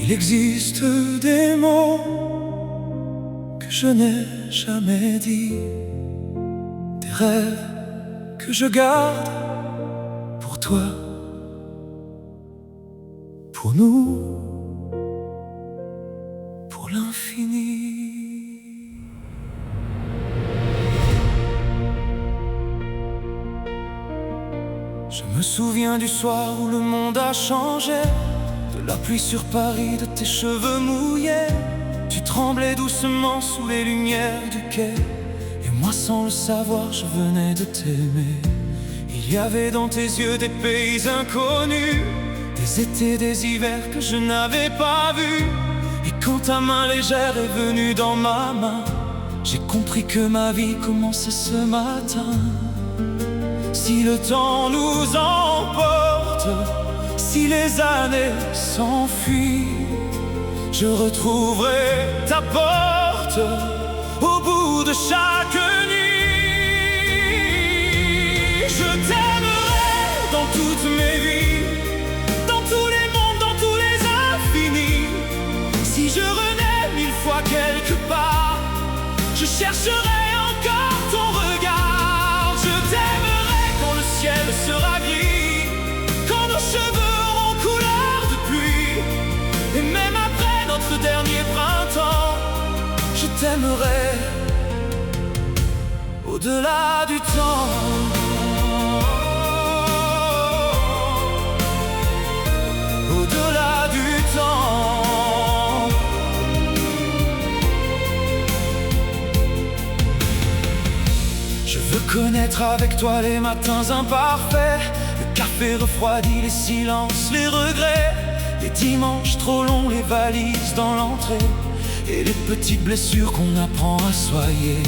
Il existe des mots que je n'ai jamais dit, des rêves que je garde pour toi, pour nous, pour l'infini. Je me souviens du soir où le monde a changé, de la pluie sur Paris, de tes cheveux mouillés. Tu tremblais doucement sous les lumières du quai, et moi sans le savoir je venais de t'aimer. Il y avait dans tes yeux des pays inconnus, des étés, des hivers que je n'avais pas vus. Et quand ta main légère est venue dans ma main, j'ai compris que ma vie commençait ce matin. Si le temps nous emporte, si les années s'enfuient, je retrouverai ta porte au bout de chaque nuit. Je t'aimerai dans toutes mes vies, dans tous les mondes, dans tous les infinis. Si je renais 1000 fois quelque part, je chercherai encore ton regard. Je t'aimerai quand le ciel sera gris, quand nos cheveux auront couleur de pluie, et même après notre dernier printemps, je t'aimerai au-delà du temps. Au-delà du temps. Je veux connaître avec toi les matins imparfaits, le café refroidi, les silences, les regrets, les dimanches trop longs, les valises dans l'entrée, et les petites blessures qu'on apprend à soigner.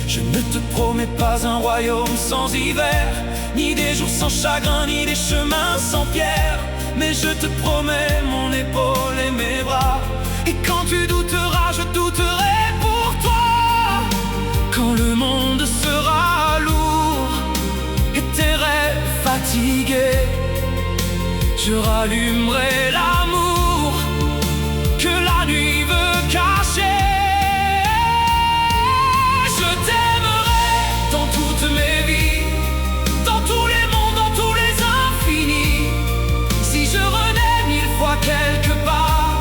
Je ne te promets pas un royaume sans hiver, ni des jours sans chagrin, ni des chemins sans pierre, mais je te promets mon épaule et mes bras. Et quand tu douteras, je douterai pour toi. Quand le monde sera lourd et tes rêves fatigués, je rallumerai l'amour que la nuit veut cacher. Je t'aimerai dans toutes mes vies, dans tous les mondes, dans tous les infinis. Si je renais 1000 fois quelque part,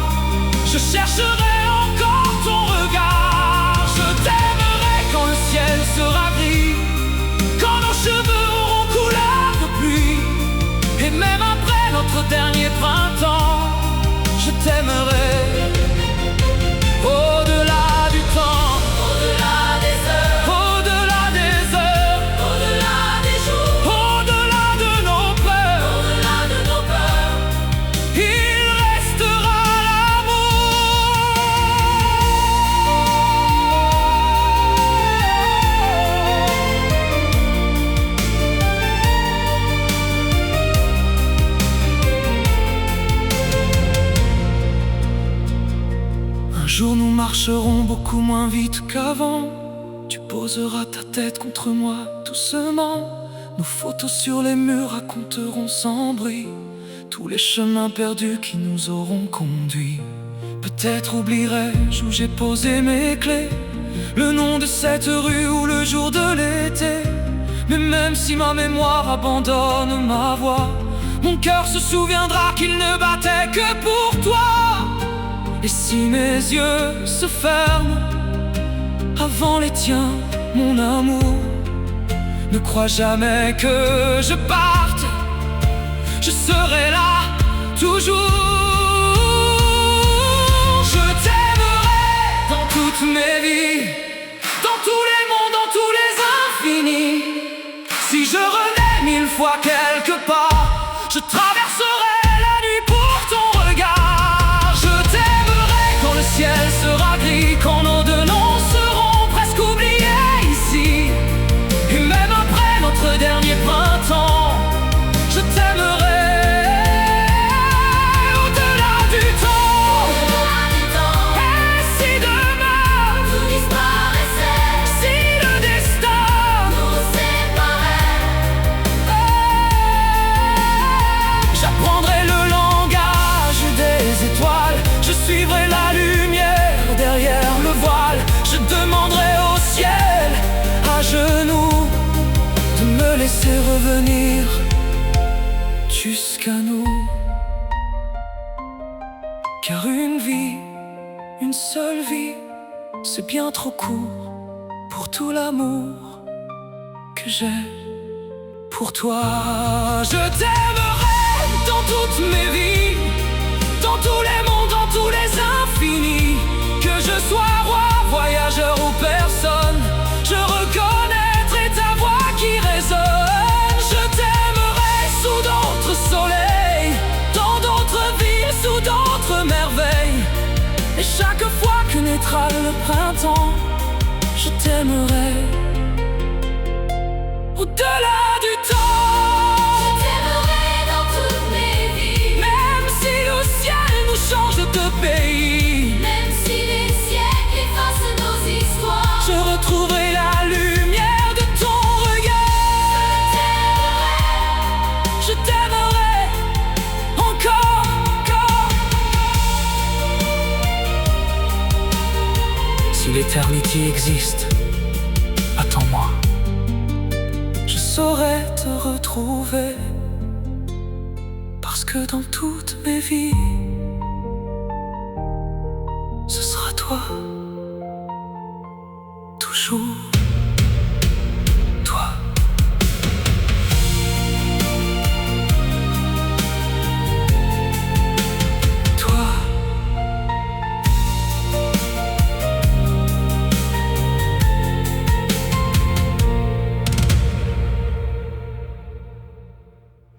je chercherai encore ton regard. Je t'aimerai quand le ciel sera gris, quand nos cheveux auront couleur de pluie, et même après notre dernier printemps, je t'aimerai au-delà du temps, au-delà des heures, au-delà des heures, au-delà des jours, au-delà de nos peurs, au-delà de nos peurs, il restera Un jour nous marcherons beaucoup moins vite qu'avant. Tu poseras ta tête contre moi doucement. Nos photos sur les murs raconteront sans bruit tous les chemins perdus qui nous auront conduits. Peut-être oublierai-je où j'ai posé mes clés, le nom de cette rue ou le jour de l'été. Mais même si ma mémoire abandonne ma voix, mon cœur se souviendra qu'il ne battait que pour toi. Et si mes yeux se ferment avant les tiens, mon amour, ne crois jamais que je parte, je serai là toujours. Je t'aimerai dans toutes mes vies, dans tous les mondes, dans tous les infinis. Si je renais 1000 fois quelque part, je traverserai la nuit pour ton regard. Je t'aimerai quand le ciel sera gris, quand nos deux noms seront presque oubliés ici, et même après notre dernier printemps, je t'aimerai venir jusqu'à nous. Car une vie, une seule vie, c'est bien trop court pour tout l'amour que j'ai pour toi. Je t'aimerai dans toutes mes vies, dans tous les mondes, dans tous les infinis. Que je sois roi, voyageur ou personne, je reconnaîtrai ta voix qui résonne. Je t'aimerai sous d'autres soleils, dans d'autres villes, sous d'autres merveilles. Et chaque fois que naîtra le printemps, je t'aimerai au-delà du temps. Je t'aimerai dans toutes mes vies, Même si le ciel nous change de pays, même si les siècles effacent nos histoires. je retrouverai la lumière de ton regard. Je t'aimerai encore, encore. Si l'éternité existe, attends-moi. Je saurai te retrouver, parce que dans toutes mes vies, ce sera toi, toujours.